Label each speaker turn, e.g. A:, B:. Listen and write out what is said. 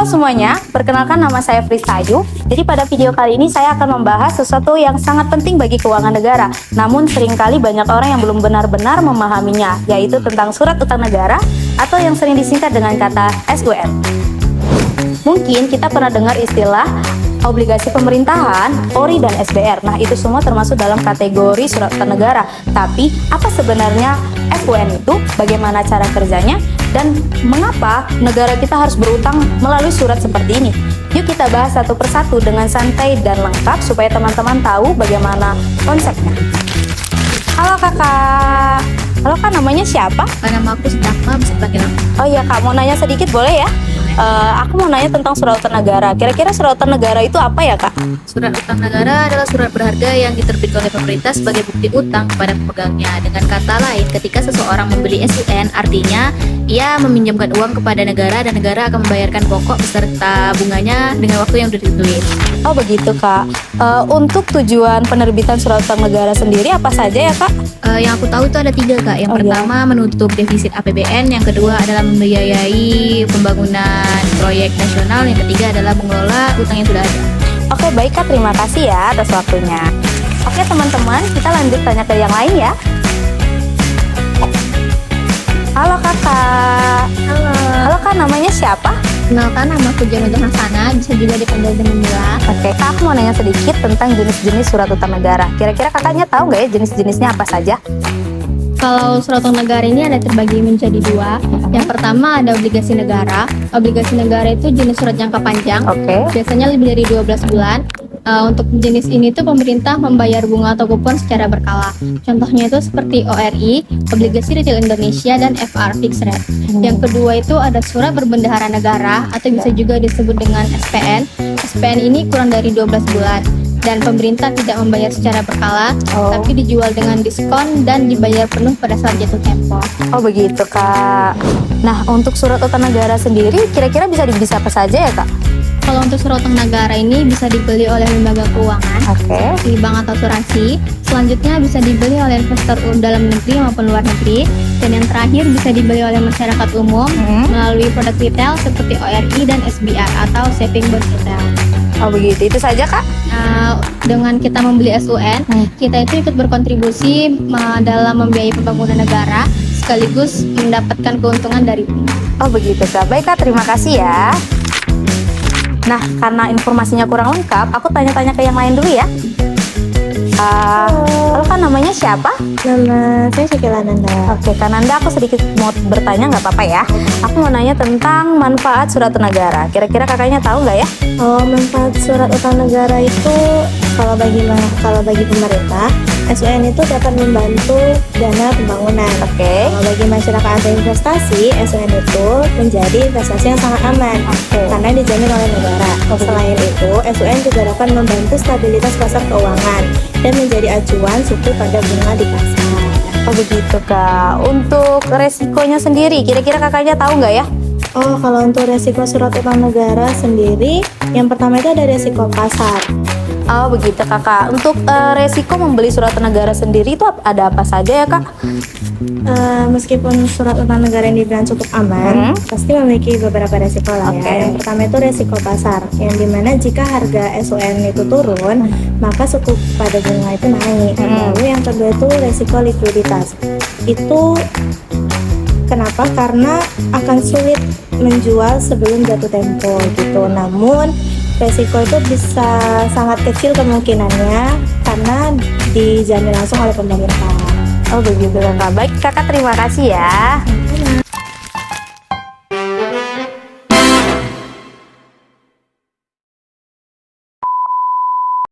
A: Halo semuanya, perkenalkan nama saya Frisayu. Jadi pada video kali ini saya akan membahas sesuatu yang sangat penting bagi keuangan negara. Namun seringkali banyak orang yang belum benar-benar memahaminya, yaitu tentang surat utang negara atau yang sering disingkat dengan kata SUN. Mungkin kita pernah dengar istilah obligasi pemerintahan, ORI, dan SBR. Nah, itu semua termasuk dalam kategori surat utang negara. Tapi, apa sebenarnya SUN itu? Bagaimana cara kerjanya? Dan mengapa negara kita harus berutang melalui surat seperti ini? Yuk kita bahas satu persatu dengan santai dan lengkap supaya teman-teman tahu bagaimana konsepnya. Halo kakak. Halo kak, namanya siapa?
B: Nama aku Sedaka, bisa panggil aku.
A: Oh iya kak, mau nanya sedikit boleh ya? Aku mau nanya tentang surat utang negara. Kira-kira surat utang negara itu apa ya kak?
B: Surat utang negara adalah surat berharga yang diterbitkan oleh pemerintah sebagai bukti utang kepada pemegangnya. Dengan kata lain, ketika seseorang membeli SUN, artinya ia meminjamkan uang kepada negara dan negara akan membayarkan pokok beserta bunganya dengan waktu yang sudah ditentuin.
A: Oh begitu kak. Untuk tujuan penerbitan surat utang negara sendiri apa saja ya kak?
B: Yang aku tahu itu ada 3 kak. Yang pertama menutup defisit APBN, yang kedua adalah membiayai pembangunan proyek nasional, yang ketiga adalah mengelola utang yang sudah ada.
A: Oke baik kak, terima kasih ya atas waktunya. Oke teman-teman, kita lanjut tanya ke yang lain ya. Halo kakak. Halo kak, namanya siapa?
B: Kenalkan, nama aku Janudin Hasanah, bisa juga dipanggil Jamila.
A: Oke kak, aku mau nanya sedikit tentang jenis-jenis surat utang negara. Kira-kira kakaknya tahu nggak ya jenis-jenisnya apa saja?
B: Kalau surat utang negara ini ada terbagi menjadi 2. Yang pertama ada obligasi negara. Obligasi negara itu jenis surat jangka panjang.
A: Oke.
B: Biasanya lebih dari 12 bulan. Untuk jenis ini tuh pemerintah membayar bunga atau kupon secara berkala. Contohnya itu seperti ORI, Obligasi Retail Indonesia, dan FR, Fixed Rate. Yang kedua itu ada surat berbendahara negara atau bisa juga disebut dengan SPN. SPN ini kurang dari 12 bulan. Dan pemerintah tidak membayar secara berkala, tapi dijual dengan diskon dan dibayar penuh pada saat jatuh tempo.
A: Oh begitu kak. Nah untuk surat utang negara sendiri kira-kira bisa dibeli apa saja ya kak?
B: Kalau untuk surat utang negara ini bisa dibeli oleh lembaga keuangan, di bank atau asuransi. Selanjutnya bisa dibeli oleh investor dalam negeri maupun luar negeri. Dan yang terakhir bisa dibeli oleh masyarakat umum melalui produk retail seperti ORI dan SBR atau Saving Bond Retail.
A: Oh begitu, itu saja kak?
B: Dengan kita membeli SUN, kita itu ikut berkontribusi dalam membiayai pembangunan negara sekaligus mendapatkan keuntungan dari bunga.
A: Oh begitu kak, baik kak, terima kasih ya. Nah, karena informasinya kurang lengkap, aku tanya-tanya ke yang lain dulu ya. Halo kak, namanya siapa?
C: Nama saya Syakila Nanda.
A: Oke kak Nanda, aku sedikit mau bertanya nggak apa-apa ya. Aku mau nanya tentang manfaat surat utang negara. Kira-kira kakaknya tahu nggak ya?
C: Oh, manfaat surat utang negara itu kalau bagi pemerintah, SUN itu dapat membantu dana pembangunan.
A: Oke.
C: Kalau bagi masyarakat atau investasi, SUN itu menjadi investasi yang sangat aman karena dijamin oleh negara. Selain itu, SUN juga dapat membantu stabilitas pasar keuangan dan menjadi acuan suku pada bunga di pasar.
A: Oh begitu kak. Untuk resikonya sendiri, kira-kira kakaknya tahu nggak ya?
C: Oh, kalau untuk resiko surat utang negara sendiri, yang pertama itu ada resiko pasar.
A: Oh begitu kakak. Untuk resiko membeli surat utang negara sendiri itu ada apa saja ya kak?
C: Meskipun surat utang negara yang dibilang cukup aman, pasti memiliki beberapa resiko lah ya. Yang pertama itu resiko pasar, yang dimana jika harga SUN itu turun, maka suku pada bunga itu naik. Lalu yang kedua itu resiko likuiditas. Itu kenapa? Karena akan sulit menjual sebelum jatuh tempo gitu. Namun resiko itu bisa sangat kecil kemungkinannya karena dijamin langsung oleh pemerintah.
A: Oh begitu kakak. Baik kakak, terima kasih ya.